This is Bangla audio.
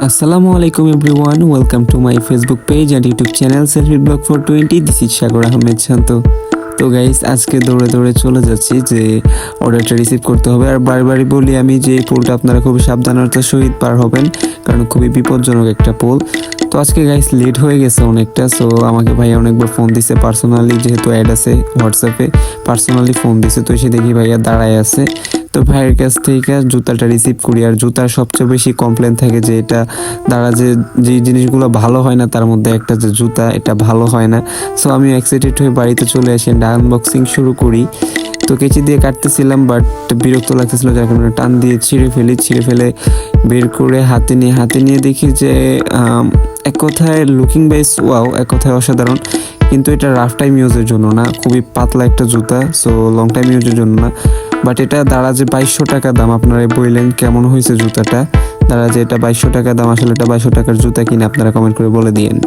Assalamu alaikum everyone, welcome to my Facebook page and YouTube channel Selfie Blog 420. This is Sagar Ahmed Shanto. তো গাইস আজকে দৌড়ে দৌড়ে চলে যাচ্ছি যে অর্ডারটা রিসিভ করতে হবে। আর বারবারই বলি আমি যে এই পোলটা আপনারা খুবই সাবধানতার সহিত পার হবেন, কারণ খুবই বিপজ্জনক একটা পোল। তো আজকে গাইস লেট হয়ে গেছে অনেকটা। সো আমাকে ভাইয়া অনেকবার ফোন দিছে পার্সোনালি, যেহেতু অ্যাড আছে হোয়াটসঅ্যাপে, পার্সোনালি ফোন দিছে। তো এসে দেখি ভাইয়া দাঁড়ায় আছে। তো ভাইয়ের কাছ থেকে জুতাটা রিসিভ করি। আর জুতার সবচেয়ে বেশি কমপ্লেন থাকে যে এটা দ্বারা যে জিনিসগুলো ভালো হয় না তার মধ্যে একটা যে জুতা, এটা ভালো হয় না। সো আমি এক্সাইটেড হয়ে বাড়িতে চলে আসি, আনবক্সিং শুরু করি। তো কেচি দিয়ে কাটতেছিলাম, বাট বিরক্ত লাগতেছিল, যার কারণে টান দিয়ে ছিঁড়ে ফেলে বের করে হাতে নিয়ে দেখি যে এক কথায় লুকিং বাইস ওয়াও, এক কথায় অসাধারণ। কিন্তু এটা রাফ টাইম ইউজের জন্য না, খুবই পাতলা একটা জুতা। সো লং টাইম ইউজের জন্য না। বাট এটা দারাজে 2200 টাকা দাম। আপনারা বললেন কেমন হয়েছে জুতাটা। দারাজে এটা 2200 টাকা দাম, আসলে এটা 2200 টাকার জুতা কিনা আপনারা কমেন্ট করে বলে দিয়েন।